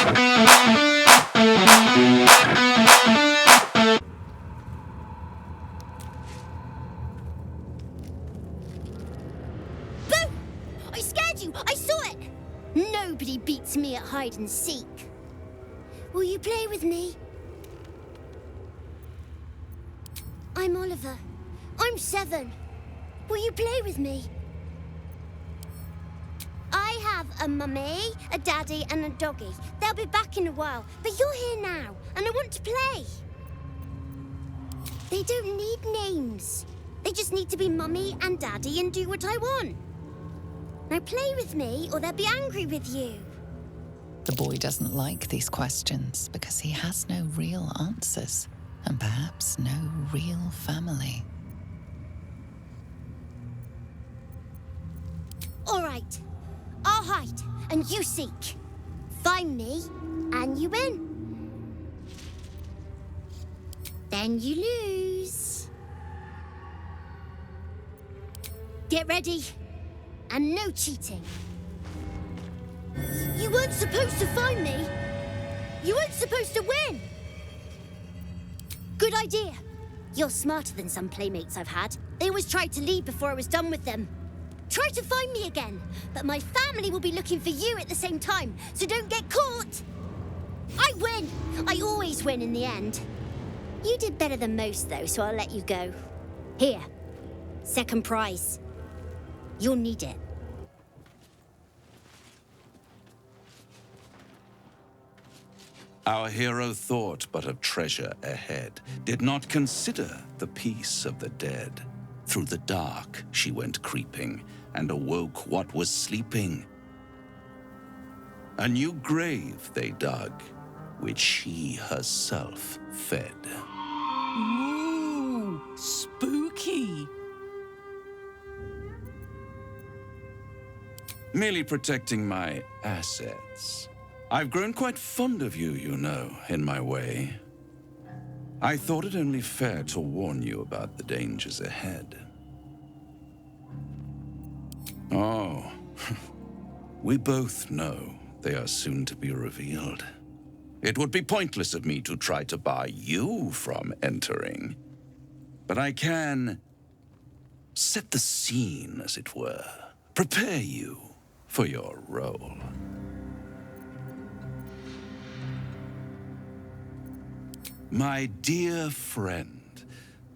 Boo! I scared you! I saw it! Nobody beats me at hide and seek. Will you play with me? I'm Oliver. I'm 7. Will you play with me? I have a mummy, a daddy, and a doggy. They'll be back in a while, but you're here now, and I want to play. They don't need names. They just need to be mummy and daddy and do what I want. Now play with me, or they'll be angry with you. The boy doesn't like these questions because he has no real answers, and perhaps no real family. All right. I'll hide, and you seek. Find me, and you win. Then you lose. Get ready, and no cheating. You weren't supposed to find me. You weren't supposed to win. Good idea. You're smarter than some playmates I've had. They always tried to leave before I was done with them. Try to find me again, but my family will be looking for you at the same time, so don't get caught! I win! I always win in the end. You did better than most, though, so I'll let you go. Here, second prize. You'll need it. Our hero thought but of treasure ahead, did not consider the peace of the dead. Through the dark she went creeping, and awoke what was sleeping. A new grave they dug, which she herself fed. Ooh, spooky. Merely protecting my assets. I've grown quite fond of you, you know, in my way. I thought it only fair to warn you about the dangers ahead. Oh, we both know they are soon to be revealed. It would be pointless of me to try to bar you from entering. But I can set the scene, as it were. Prepare you for your role. My dear friend,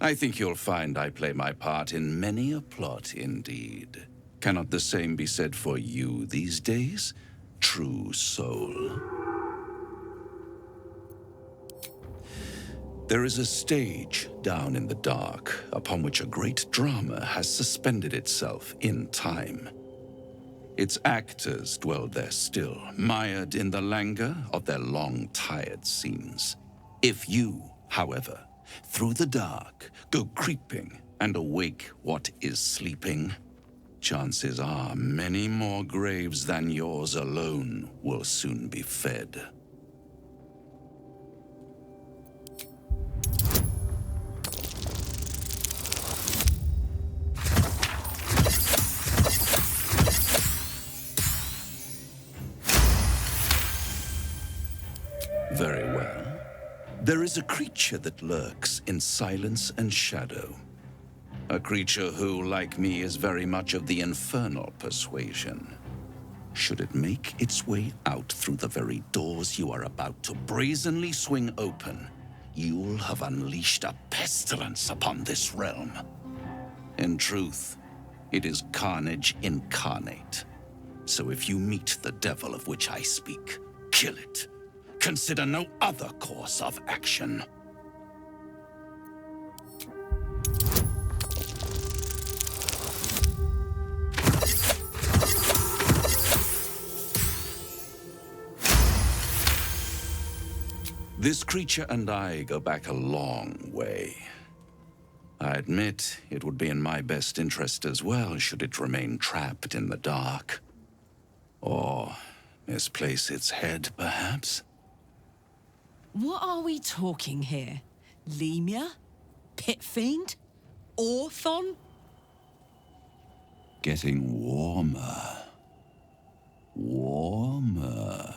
I think you'll find I play my part in many a plot indeed. Cannot the same be said for you these days, true soul? There is a stage down in the dark upon which a great drama has suspended itself in time. Its actors dwell there still, mired in the languor of their long, tired scenes. If you, however, through the dark, go creeping and awake what is sleeping, chances are many more graves than yours alone will soon be fed. Very well. There is a creature that lurks in silence and shadow. A creature who, like me, is very much of the infernal persuasion. Should it make its way out through the very doors you are about to brazenly swing open, you'll have unleashed a pestilence upon this realm. In truth, it is carnage incarnate. So if you meet the devil of which I speak, kill it. Consider no other course of action. This creature and I go back a long way. I admit it would be in my best interest as well should it remain trapped in the dark. Or misplace its head, perhaps? What are we talking here? Lemur? Pit fiend? Orthon? Getting warmer. Warmer.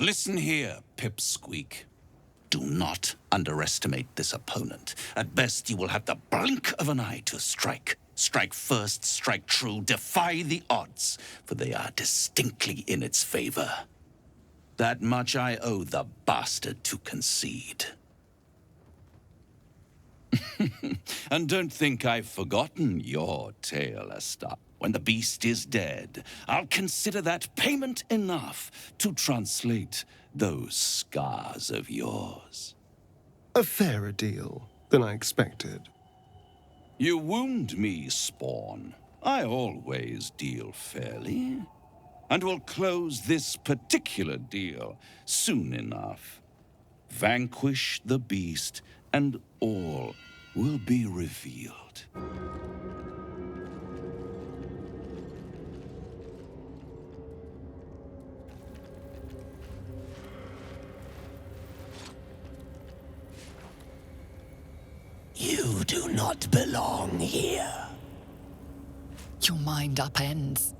Listen here, Pipsqueak. Do not underestimate this opponent. At best, you will have the blink of an eye to strike. Strike first, strike true, defy the odds, for they are distinctly in its favor. That much I owe the bastard to concede. And don't think I've forgotten your tale, Astarion. When the beast is dead, I'll consider that payment enough to translate those scars of yours. A fairer deal than I expected. You wound me, Spawn. I always deal fairly. And will close this particular deal soon enough. Vanquish the beast, and all will be revealed. You do not belong here. Your mind upends.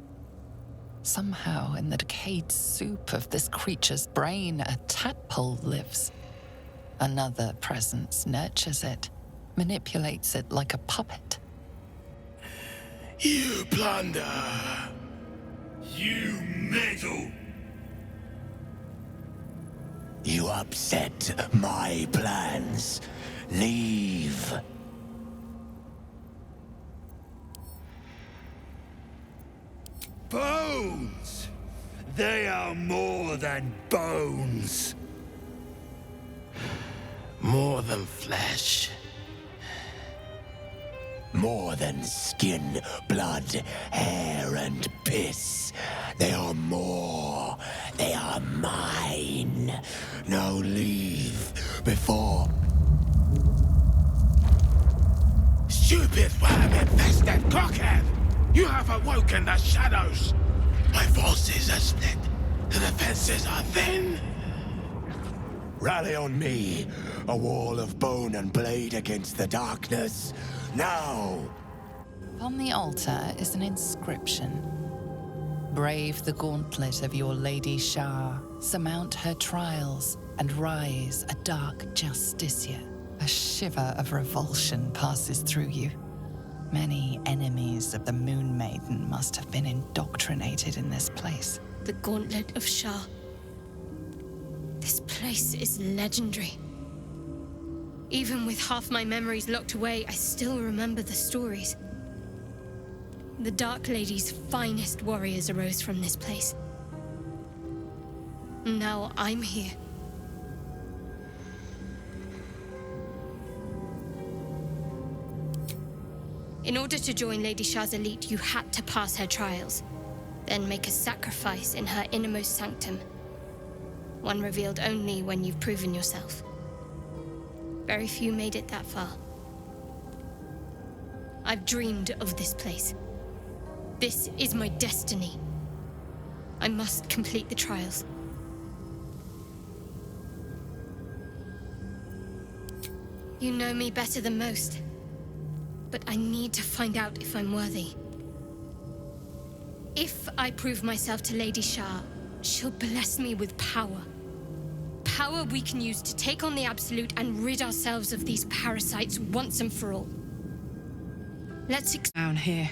Somehow, in the decayed soup of this creature's brain, a tadpole lives. Another presence nurtures it, manipulates it like a puppet. You plunder. You meddle! You upset my plans. Leave. Bones! They are more than bones. More than flesh. More than skin, blood, hair, and piss. They are more. They are mine. Now leave before... Stupid worm-infested cockhead! You have awoken the shadows! My forces are split. The defenses are thin. Rally on me, a wall of bone and blade against the darkness. Now! On the altar is an inscription. Brave the gauntlet of your Lady Shah, surmount her trials, and rise a dark justiciar. A shiver of revulsion passes through you. Many enemies of the Moon Maiden must have been indoctrinated in this place. The Gauntlet of Shah. This place is legendary. Even with half my memories locked away, I still remember the stories. The Dark Lady's finest warriors arose from this place. Now I'm here. In order to join Lady Shah's elite, you had to pass her trials, then make a sacrifice in her innermost sanctum. One revealed only when you've proven yourself. Very few made it that far. I've dreamed of this place. This is my destiny. I must complete the trials. You know me better than most, but I need to find out if I'm worthy. If I prove myself to Lady Shah, she'll bless me with power. Power we can use to take on the Absolute and rid ourselves of these parasites once and for all. Let's Down here.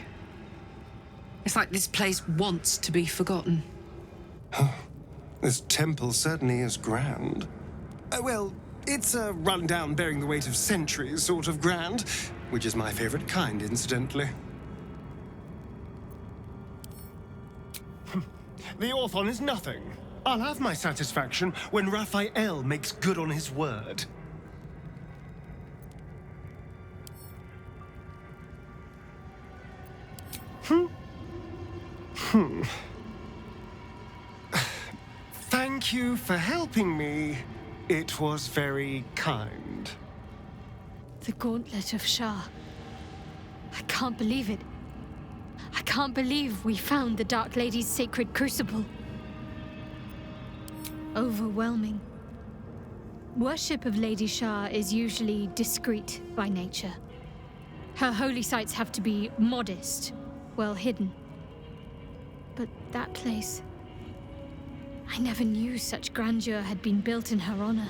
It's like this place wants to be forgotten. This temple certainly is grand. Well, it's a rundown bearing the weight of centuries sort of grand, which is my favorite kind, incidentally. The Orthon is nothing. I'll have my satisfaction when Raphael makes good on his word. Thank you for helping me. It was very kind. The Gauntlet of Shah. I can't believe it. I can't believe we found the Dark Lady's sacred crucible. Overwhelming. Worship of Lady Shah is usually discreet by nature. Her holy sites have to be modest, well hidden. But that place... I never knew such grandeur had been built in her honor.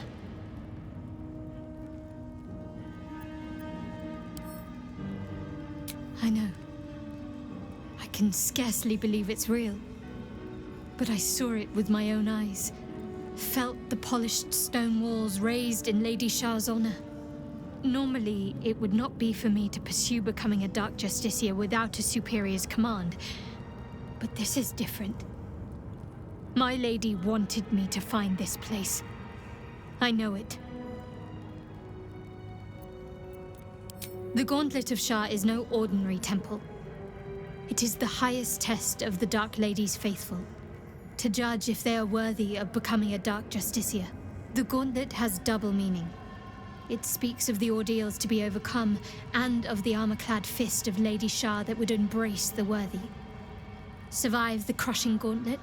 I know. I can scarcely believe it's real. But I saw it with my own eyes. Felt the polished stone walls raised in Lady Shah's honor. Normally, it would not be for me to pursue becoming a Dark Justiciar without a superior's command. But this is different. My lady wanted me to find this place. I know it. The Gauntlet of Shah is no ordinary temple. It is the highest test of the Dark Lady's faithful, to judge if they are worthy of becoming a Dark Justiciar. The Gauntlet has double meaning. It speaks of the ordeals to be overcome, and of the armor-clad fist of Lady Shah that would embrace the worthy. Survive the crushing gauntlet,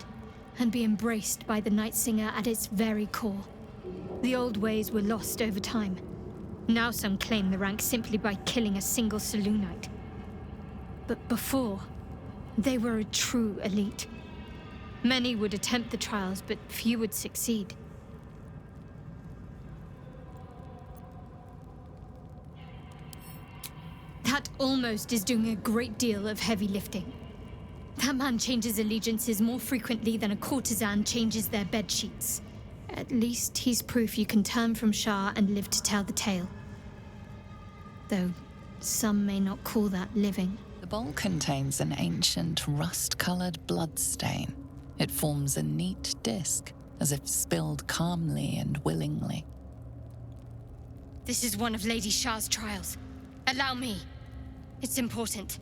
and be embraced by the Night Singer at its very core. The old ways were lost over time. Now some claim the rank simply by killing a single Selûnite. But before, they were a true elite. Many would attempt the trials, but few would succeed. That almost is doing a great deal of heavy lifting. That man changes allegiances more frequently than a courtesan changes their bed sheets. At least he's proof you can turn from Shah and live to tell the tale. Though some may not call that living. The bowl contains an ancient rust-colored bloodstain. It forms a neat disc, as if spilled calmly and willingly. This is one of Lady Shah's trials. Allow me. It's important.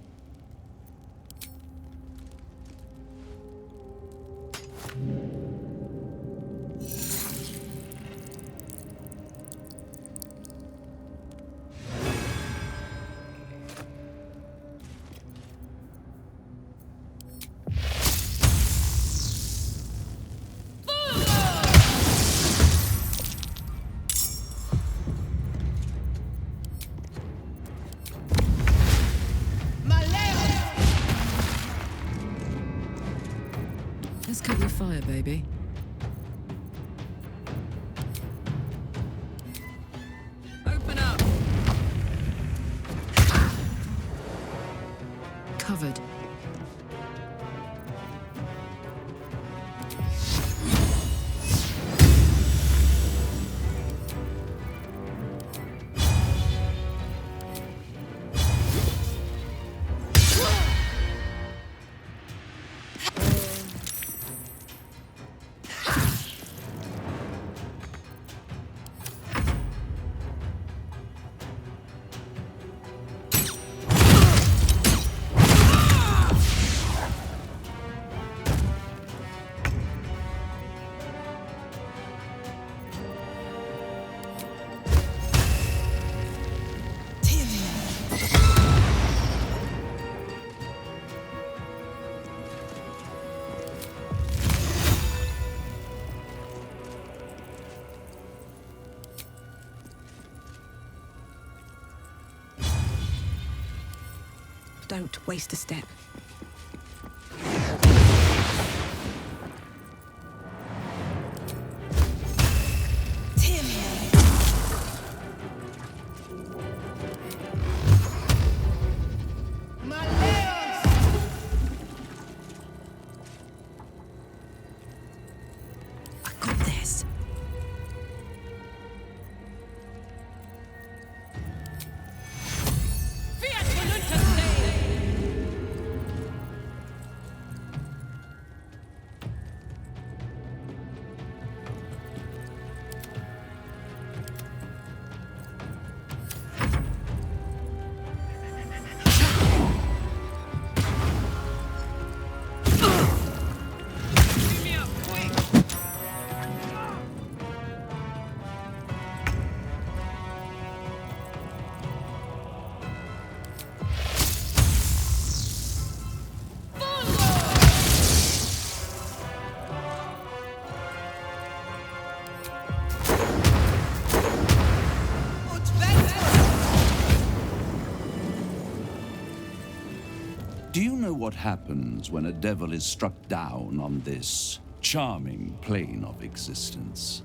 Let's cover fire, baby. Open up! Covered. Don't waste a step. I got this. Do you know what happens when a devil is struck down on this charming plane of existence.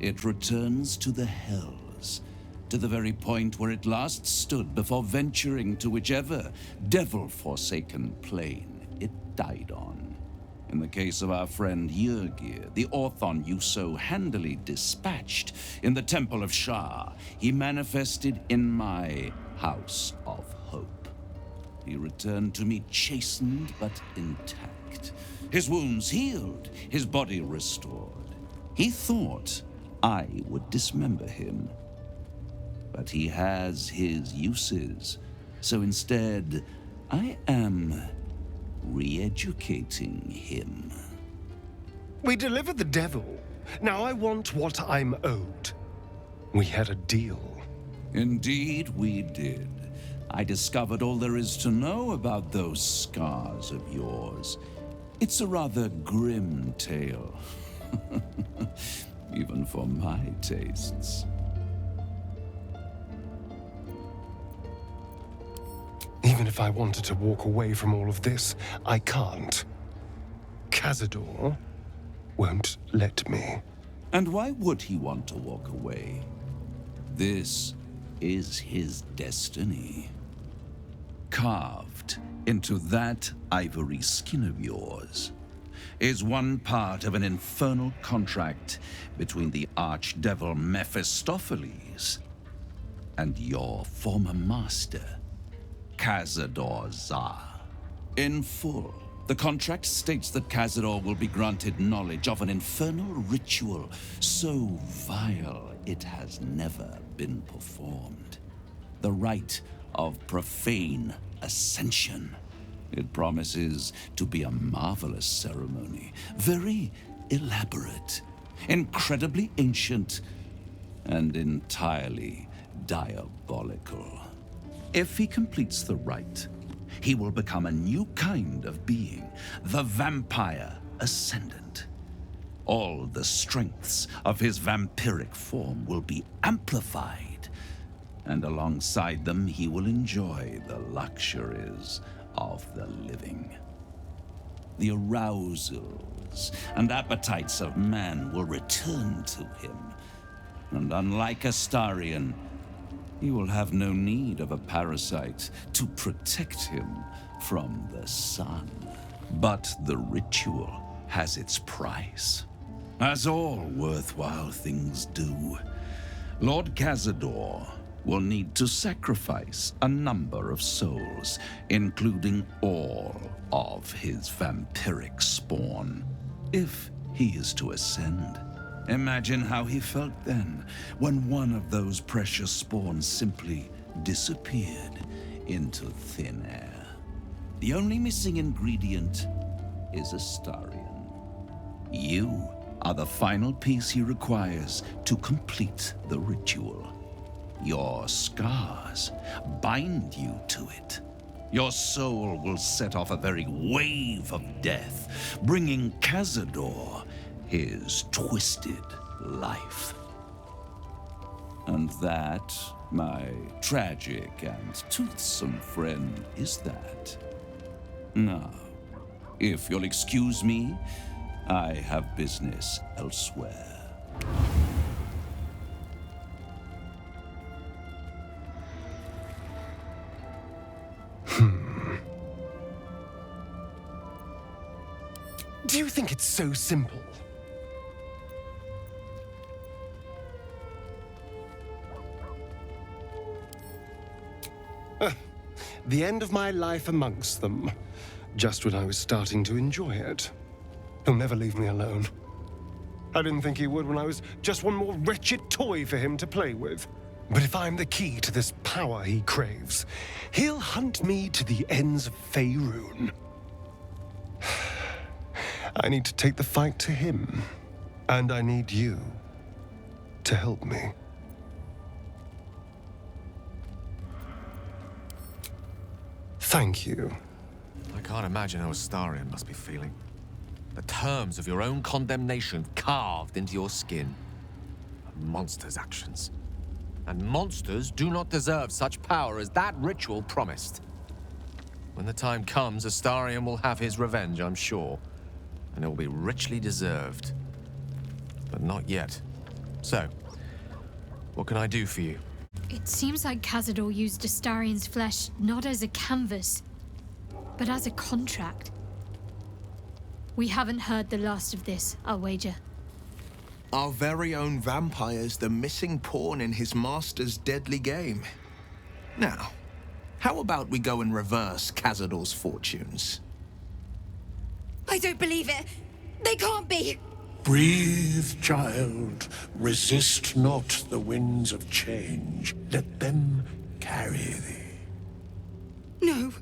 It returns to the hells, to the very point where it last stood before venturing to whichever devil-forsaken plane it died on. In the case of our friend Yrgir, the Orthon you so handily dispatched in the Temple of Shah, he manifested in my House of Hope. He returned to me chastened but intact, his wounds healed, his body restored. He thought I would dismember him, but he has his uses, so instead I am re-educating him. We delivered the devil. Now I want what I'm owed. We had a deal. Indeed we did. I discovered all there is to know about those scars of yours. It's a rather grim tale, even for my tastes. Even if I wanted to walk away from all of this, I can't. Cazador won't let me. And why would he want to walk away? This is his destiny. Carved into that ivory skin of yours is one part of an infernal contract between the archdevil Mephistopheles and your former master, Cazador Za. In full, the contract states that Cazador will be granted knowledge of an infernal ritual so vile it has never been performed. The rite of profane ascension. It promises to be a marvelous ceremony, very elaborate, incredibly ancient, and entirely diabolical. If he completes the rite, he will become a new kind of being, the Vampire Ascendant. All the strengths of his vampiric form will be amplified, and alongside them he will enjoy the luxuries of the living. The arousals and appetites of man will return to him, and unlike Astarion, he will have no need of a parasite to protect him from the sun. But the ritual has its price, as all worthwhile things do. Lord Cazador will need to sacrifice a number of souls, including all of his vampiric spawn, if he is to ascend. Imagine how he felt then, when one of those precious spawns simply disappeared into thin air. The only missing ingredient is Astarion. You are the final piece he requires to complete the ritual. Your scars bind you to it. Your soul will set off a very wave of death, bringing Cazador his twisted life. And that, my tragic and toothsome friend, is that. Now, if you'll excuse me, I have business elsewhere. Do you think it's so simple? The end of my life amongst them, just when I was starting to enjoy it. He'll never leave me alone. I didn't think he would when I was just one more wretched toy for him to play with. But if I'm the key to this power he craves, he'll hunt me to the ends of Faerun. I need to take the fight to him, and I need you to help me. Thank you. I can't imagine how Astarion must be feeling. The terms of your own condemnation carved into your skin. A monster's actions. And monsters do not deserve such power as that ritual promised. When the time comes, Astarion will have his revenge, I'm sure. and it will be richly deserved. But not yet. So, what can I do for you? It seems like Cazador used Astarion's flesh not as a canvas, but as a contract. We haven't heard the last of this, I'll wager. Our very own vampire's the missing pawn in his master's deadly game. Now, how about we go and reverse Cazador's fortunes? I don't believe it. They can't be. Breathe, child. Resist not the winds of change. Let them carry thee. No.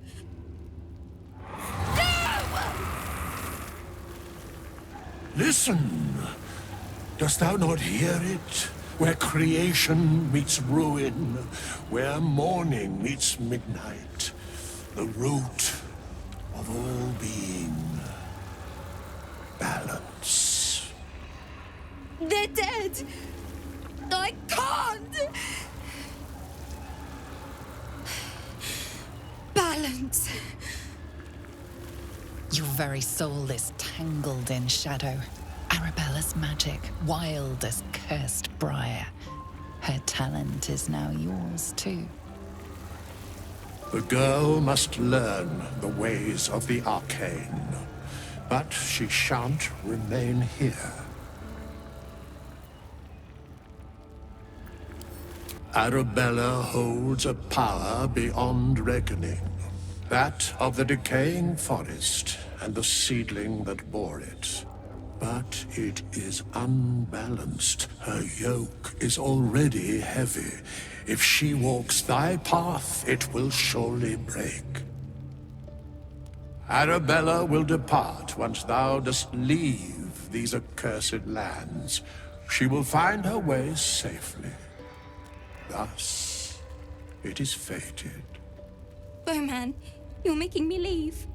Listen. Dost thou not hear it? Where creation meets ruin, where morning meets midnight, the root of all being. Balance. They're dead. I can't. Balance. Your very soul is tangled in shadow. Arabella's magic, wild as cursed briar. Her talent is now yours, too. The girl must learn the ways of the arcane, but she shan't remain here. Arabella holds a power beyond reckoning, that of the decaying forest and the seedling that bore it. But it is unbalanced. Her yoke is already heavy. If she walks thy path, it will surely break. Arabella will depart once thou dost leave these accursed lands. She will find her way safely. Thus, it is fated. Bowman, you're making me leave.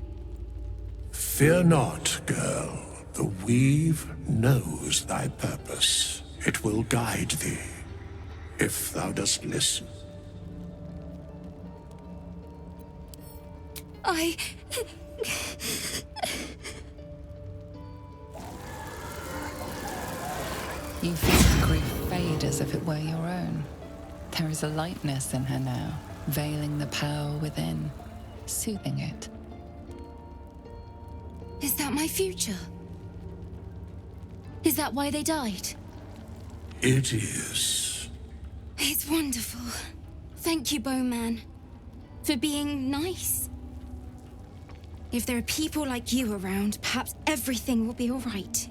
Fear not, girl. The weave knows thy purpose. It will guide thee, if thou dost listen. You feel grief fade as if it were your own. There is a lightness in her now, veiling the power within, soothing it. Is that my future? Is that why they died? It is. It's wonderful. Thank you, Bowman, for being nice. If there are people like you around, perhaps everything will be all right.